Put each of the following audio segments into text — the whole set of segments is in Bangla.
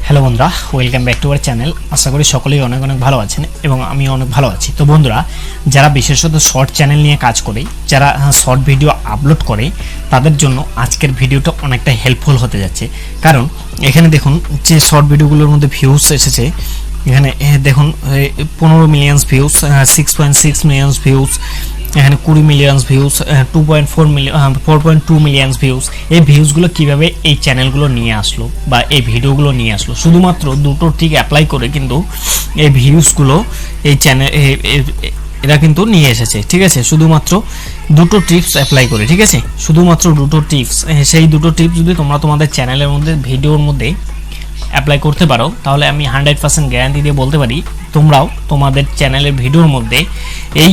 হ্যালো বন্ধুরা, welcome back to our channel. আশা করি সকলেই অনেক অনেক ভালো আছেন এবং আমি অনেক ভালো আছি। তো বন্ধুরা, যারা বিশেষত শর্ট চ্যানেল নিয়ে কাজ করে, যারা শর্ট ভিডিও আপলোড করে, তাদের জন্য আজকের ভিডিওটা অনেকটা হেল্পফুল হতে যাচ্ছে। কারণ এখানে দেখুন যে শর্ট ভিডিওগুলোর মধ্যে ভিউজ এসেছে, এখানে দেখুন 15 মিলিয়ন ভিউজ, 6.6 মিলিয়ন ভিউজ, এখানে 20 মিলিয়ন ভিউজ, 4.2 মিলিয়ন ভিউজ। এই ভিউজগুলো কিভাবে এই চ্যানেলগুলো নিয়ে আসলো বা এই ভিডিওগুলো নিয়ে আসলো, শুধুমাত্র দুটো ট্রিক অ্যাপ্লাই করে কিন্তু এই ভিউজগুলো এই চ্যানেল এরা কিন্তু নিয়ে এসেছে। ঠিক আছে, শুধুমাত্র দুটো টিপস অ্যাপ্লাই করে। ঠিক আছে, শুধুমাত্র দুটো টিপস। সেই দুটো টিপস যদি তোমরা তোমাদের চ্যানেলের মধ্যে ভিডিওর মধ্যে অ্যাপ্লাই করতে পারো, তাহলে আমি 100% গ্যারান্টি দিয়ে বলতে পারি তোমরাও তোমাদের চ্যানেলের ভিডিওর মধ্যে এই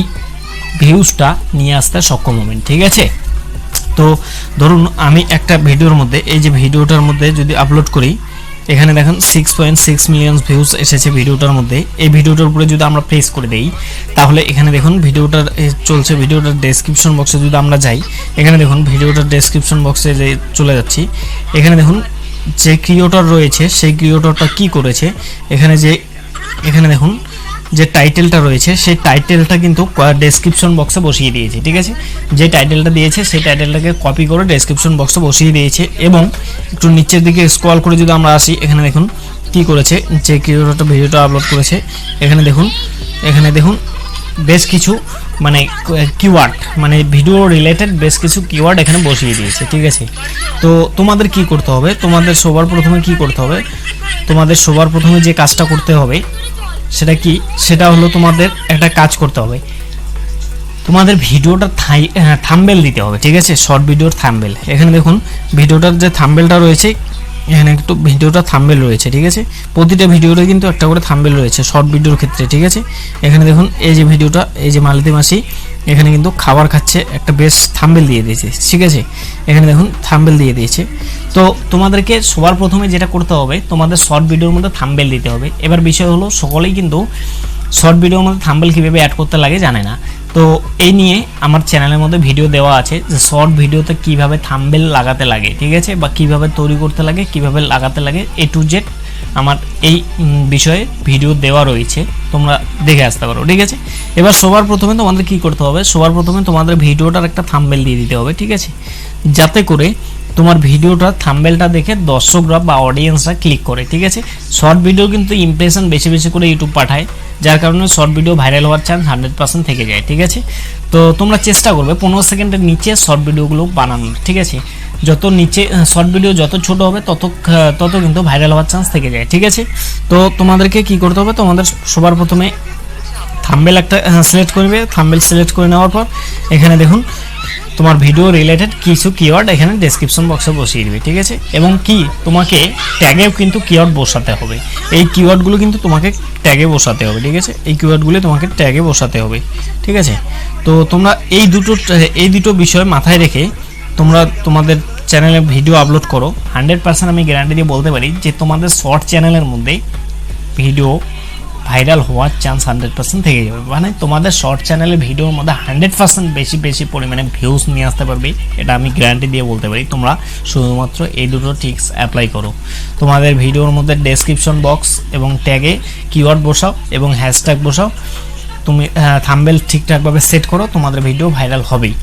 ভিউজটা নিয়ে আসতে সক্ষম হবেন। ঠিক আছে, তো ধরুন আমি একটা ভিডিওর মধ্যে, এই যে ভিডিওটার মধ্যে যদি আপলোড করি, এখানে দেখেন 6.6 মিলিয়ন ভিউজ এসেছে ভিডিওটার মধ্যে। এই ভিডিওটার উপরে যদি আমরা প্রেস করে দেই, তাহলে এখানে দেখুন ভিডিওটার চলছে। ভিডিওটার ডেসক্রিপশন বক্সে যদি আমরা যাই, এখানে দেখুন ভিডিওটার ডেসক্রিপশন বক্সে যে চলে যাচ্ছি, এখানে দেখুন যে ক্রিয়েটর রয়েছে সেই ক্রিয়েটরটা কি করেছে। এখানে দেখুন যে টাইটেলটা রয়েছে সেই টাইটেলটা কিন্তু ডেসক্রিপশন বক্সে বসিয়ে দিয়েছে। ঠিক আছে, যে টাইটেলটা দিয়েছে সেই টাইটেলটাকে কপি করে ডেসক্রিপশন বক্সে বসিয়ে দিয়েছে। এবং একটু নিচের দিকে স্ক্রল করে যদি আমরা আসি, এখানে দেখুন কি করেছে, যে ক্রিয়েটরটা ভিডিওটা আপলোড করেছে, এখানে দেখুন বেশ কিছু মানে কিওয়ার্ড, মানে ভিডিও রিলেটেড বেশ কিছু কিওয়ার্ড এখানে বসিয়ে দিয়েছে। ঠিক আছে, তো তোমাদের কি করতে হবে, তোমাদের সবার প্রথমে যে কাজটা করতে হবে সেটা কি, সেটা হলো তোমাদের একটা কাজ করতে হবে, তোমাদের ভিডিওটা থাম্বনেল দিতে হবে। ঠিক আছে, শর্ট ভিডিওর থাম্বনেল। এখানে দেখুন ভিডিওটার যে থাম্বনেলটা রয়েছে, এখানে একটু ভিডিওটা থাম্বনেল রয়েছে। ঠিক আছে, প্রতিটা ভিডিওতে কিন্তু একটা করে থাম্বনেল রয়েছে শর্ট ভিডিওর ক্ষেত্রে। ঠিক আছে, এখানে দেখুন এই যে ভিডিওটা, এই যে মালতি মাসি এখানে কিন্তু খাবার খাচ্ছে, একটা বেশ থাম্বনেল দিয়ে দিয়েছে। ঠিক আছে, এখানে দেখুন থাম্বনেল দিয়ে দিয়েছে। তো তোমাদেরকে সবার প্রথমে যেটা করতে হবে, তোমাদের শর্ট ভিডিওর মধ্যে থাম্বনেল দিতে হবে। এবার বিষয় হলো সকলেই কিন্তু শর্ট ভিডিওর মধ্যে থাম্বনেল কীভাবে অ্যাড করতে লাগে জানে না। তো এই নিয়ে আমার চ্যানেলের মধ্যে ভিডিও দেওয়া আছে যে শর্ট ভিডিওতে কিভাবে থাম্বনেল লাগাতে লাগে। ঠিক আছে, বা কিভাবে তৈরি করতে লাগে, কিভাবে লাগাতে লাগে, A to Z আমার এই বিষয়ে ভিডিও দেওয়া রয়েছে, তোমরা দেখে আসতে পারো। ঠিক আছে, এবার সবার প্রথমে তোমাদের কি করতে হবে, সবার প্রথমে তোমাদের ভিডিওটার একটা থাম্বনেল দিয়ে দিতে হবে। ঠিক আছে, যাতে করে তোমার ভিডিওটা থাম্বনেলটা দেখে দর্শকরা বা অডিয়েন্সরা ক্লিক করে। ঠিক আছে, শর্ট ভিডিও কিন্তু ইমপ্রেশন বেশি বেশি করে ইউটিউব পাঠায়, যার কারণে শর্ট ভিডিও ভাইরাল হওয়ার চান্স 100% থেকে যায়। ঠিক আছে, তো তোমরা চেষ্টা করবে 15 সেকেন্ডের নিচে শর্ট ভিডিওগুলো বানানোর। ঠিক আছে, যত নিচে শর্ট ভিডিও যত ছোট হবে তত কিন্তু ভাইরাল হওয়ার চান্স থেকে যায়। ঠিক আছে, তো তোমাদেরকে কি করতে হবে, তোমাদের সবার প্রথমে থাম্বনেল একটা সিলেক্ট করবে। থাম্বনেল সিলেক্ট করে নেওয়ার পর এখানে দেখুন তোমার ভিডিও রিলেটেড কিছু কিওয়ার্ড এখানে ডেসক্রিপশন বক্সে বসিয়ে দিবে। ঠিক আছে, এবং কি তোমাকে ট্যাগেও কিন্তু কিওয়ার্ড বসাতে হবে। এই কিওয়ার্ডগুলো কিন্তু তোমাকে ট্যাগে বসাতে হবে। ঠিক আছে, এই কিওয়ার্ডগুলো তোমাকে ট্যাগে বসাতে হবে। ঠিক আছে, তো তোমরা এই দুটো বিষয় মাথায় রেখে তোমরা তোমাদের চ্যানেলে ভিডিও আপলোড করো। 100% আমি গ্যারান্টি দিয়ে বলতে পারি যে তোমাদের শর্ট চ্যানেলের মধ্যে ভিডিও ভাইরাল হওয়ার চান্স 100% থেকে যাবে। মানে তোমাদের শর্ট চ্যানেলের ভিডিওর মধ্যে 100% বেশি পরিমাণে ভিউজ নিয়ে আসতে পারবে, এটা আমি গ্যারান্টি দিয়ে বলতে পারি। তোমরা শুধুমাত্র এই দুটো ট্রিক্স অ্যাপ্লাই করো। তোমাদের ভিডিওর মধ্যে ডেসক্রিপশন বক্স এবং ট্যাগে কিওয়ার্ড বসাও এবং হ্যাশট্যাগ বসাও, তুমি থাম্বনেল ঠিকঠাকভাবে সেট করো, তোমাদের ভিডিও ভাইরাল হবেই।